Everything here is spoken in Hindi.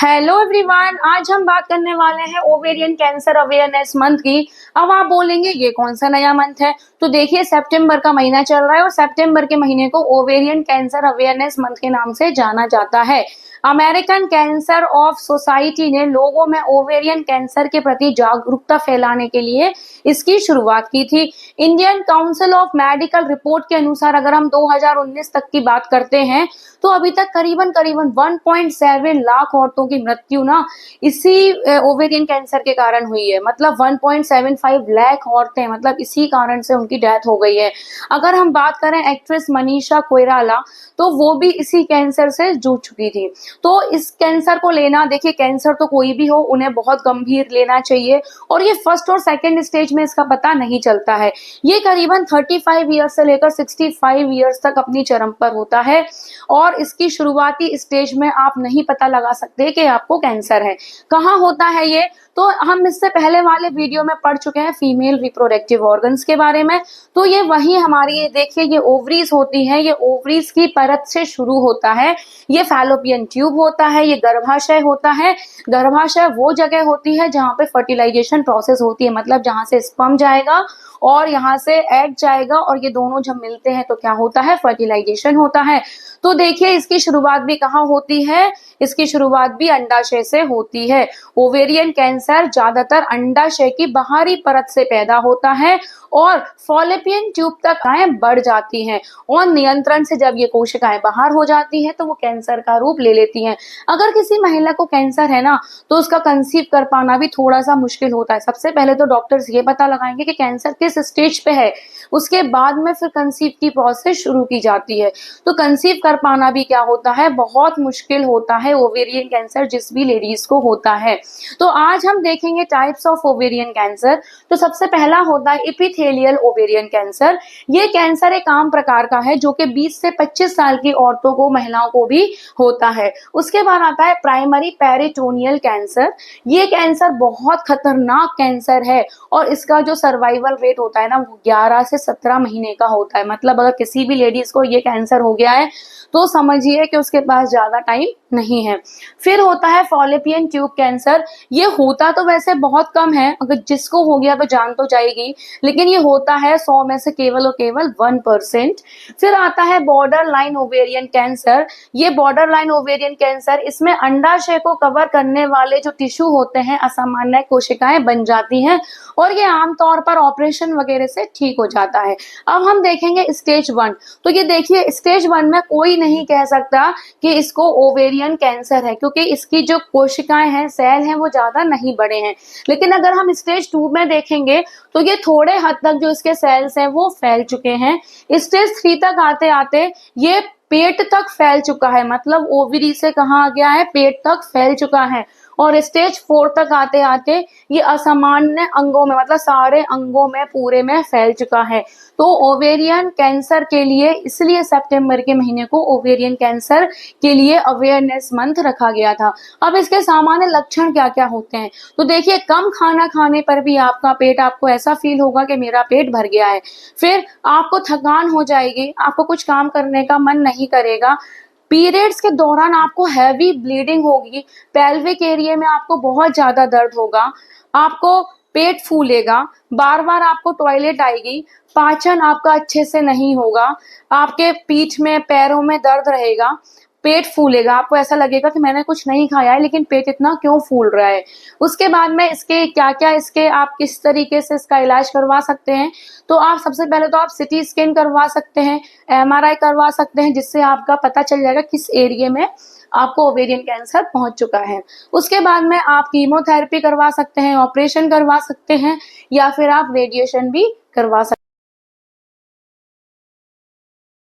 हेलो एवरीवन, आज हम बात करने वाले हैं ओवेरियन कैंसर अवेयरनेस मंथ की। अब आप बोलेंगे ये कौन सा नया मंथ है? तो देखिए, सितंबर का महीना चल रहा है और सितंबर के महीने को ओवेरियन कैंसर अवेयरनेस मंथ के नाम से जाना जाता है। अमेरिकन कैंसर ऑफ सोसाइटी ने लोगों में ओवेरियन कैंसर के प्रति जागरूकता फैलाने के लिए इसकी शुरुआत की थी। Indian council of medical report के अनुसार अगर हम 2019 तक की बात करते हैं तो अभी तक करीबन 1.7 लाख औरतों की मृत्यु ना इसी ओवेरियन कैंसर के कारण हुई है। मतलब 1.75 लाख औरतें, मतलब इसी कारण से उनकी डेथ हो गई है। अगर हम बात करें एक्ट्रेस मनीषा कोइराला, तो वो भी इसी कैंसर से जूझ चुकी थी। तो इस कैंसर को लेना, देखिए कैंसर तो कोई भी हो उन्हें बहुत गंभीर लेना चाहिए और ये फर्स्ट और सेकंड स्टेज में इसका पता नहीं चलता है। ये करीबन 35 ईयर्स से लेकर 65 ईयर्स तक अपनी चरम पर होता है और इसकी शुरुआती स्टेज में आप नहीं पता लगा सकते कि आपको कैंसर है। कहाँ होता है ये? तो हम इससे पहले वाले वीडियो में पढ़ चुके हैं फीमेल रिप्रोडक्टिव ऑर्गन्स के बारे में। तो ये वही हमारी, देखिए ये ओवरीज होती है, ये ओवरीज की परत से शुरू होता है। ये फैलोपियन ट्यूब होता है, ये गर्भाशय होता है। गर्भाशय वो जगह होती है जहाँ पे फर्टिलाइजेशन प्रोसेस होती है, मतलब जहाँ से स्पर्म जाएगा और यहाँ से एग जाएगा और ये दोनों जब मिलते हैं तो क्या होता है? फर्टिलाइजेशन होता है। तो देखिए इसकी शुरुआत भी कहाँ होती है? इसकी शुरुआत भी अंडाशय से होती है। ओवेरियन कैंसर ज्यादातर अंडाशय की बाहरी परत से पैदा होता है और फॉलोपियन ट्यूब तक बढ़ जाती हैं और नियंत्रण से जब ये कोशिकाएं बाहर हो जाती हैं तो वो कैंसर का रूप ले लेती हैं। अगर किसी महिला को कैंसर है ना, तो उसका कंसीव कर पाना भी थोड़ा सा मुश्किल होता है। सबसे पहले तो डॉक्टर्स ये पता लगाएंगे कि कैंसर किस स्टेज पे है, उसके बाद में फिर कंसीव की प्रोसेस शुरू की जाती है। तो कंसीव कर पाना भी क्या होता है? बहुत मुश्किल होता है ओवेरियन कैंसर जिस भी लेडीज को होता है। तो आज हम देखेंगे टाइप्स ऑफ ओवेरियन कैंसर। तो सबसे पहला होता है एपिथेलियल ओवेरियन कैंसर। ये कैंसर एक आम प्रकार का है जो कि 20 से 25 साल की औरतों को, महिलाओं को भी होता है। उसके बाद आता है प्राइमरी पेरिटोनियल कैंसर। ये कैंसर बहुत खतरनाक कैंसर है और इसका जो सर्वाइवल रेट होता है ना वो 11 से 17 महीने का होता है। मतलब अगर किसी भी लेडीज को ये कैंसर हो गया है तो समझिए कि उसके पास ज्यादा टाइम नहीं है। फिर होता है फॉलोपियन ट्यूब कैंसर। ये होता तो वैसे बहुत कम है, अगर जिसको हो गया तो जान तो जाएगी, लेकिन ये होता है 100 में से केवल और केवल 1%। फिर आता है बॉर्डर लाइन ओवेरियन कैंसर। ये बॉर्डर लाइन ओवेरियन कैंसर, इसमें अंडाशय को कवर करने वाले जो टिश्यू होते हैं, असामान्य कोशिकाएं बन जाती हैं और ये आमतौर पर ऑपरेशन वगैरह से ठीक हो जाता है। अब हम देखेंगे स्टेज 1। तो ये देखिए स्टेज 1 में कोई नहीं कह सकता कि इसको ओवेरियन कैंसर है, क्योंकि इसकी जो कोशिकाएं हैं, सेल हैं, वो ज्यादा नहीं बड़े हैं। लेकिन अगर हम स्टेज 2 में देखेंगे तो ये थोड़े हद तक जो इसके सेल्स हैं वो फैल चुके हैं। स्टेज 3 तक आते आते ये पेट तक फैल चुका है। मतलब ओवरी से कहाँ आ गया है? पेट तक फैल चुका है। और स्टेज 4 तक आते आते ये असामान्य अंगों में, मतलब सारे अंगों में पूरे में फैल चुका है। तो ओवेरियन कैंसर के लिए इसलिए सितंबर के महीने को ओवेरियन कैंसर के लिए अवेयरनेस मंथ रखा गया था। अब इसके सामान्य लक्षण क्या क्या होते हैं? तो देखिए, कम खाना खाने पर भी आपको ऐसा फील होगा कि मेरा पेट भर गया है। फिर आपको थकान हो जाएगी, आपको कुछ काम करने का मन नहीं करेगा। पीरियड्स के दौरान आपको हैवी ब्लीडिंग होगी। पेल्विक एरिया में आपको बहुत ज्यादा दर्द होगा। आपको पेट फूलेगा, बार बार आपको टॉयलेट आएगी। पाचन आपका अच्छे से नहीं होगा। आपके पीठ में, पैरों में दर्द रहेगा। पेट फूलेगा, आपको ऐसा लगेगा कि मैंने कुछ नहीं खाया है लेकिन पेट इतना क्यों फूल रहा है। उसके बाद में इसके क्या क्या, इसके आप किस तरीके से इसका इलाज करवा सकते हैं? तो आप सबसे पहले तो आप सिटी स्कैन करवा सकते हैं, MRI करवा सकते हैं, जिससे आपका पता चल जाएगा किस एरिया में आपको ओवेरियन कैंसर पहुंच चुका है। उसके बाद में आप कीमोथेरेपी करवा सकते हैं, ऑपरेशन करवा सकते हैं या फिर आप रेडिएशन भी करवा सकते हैं।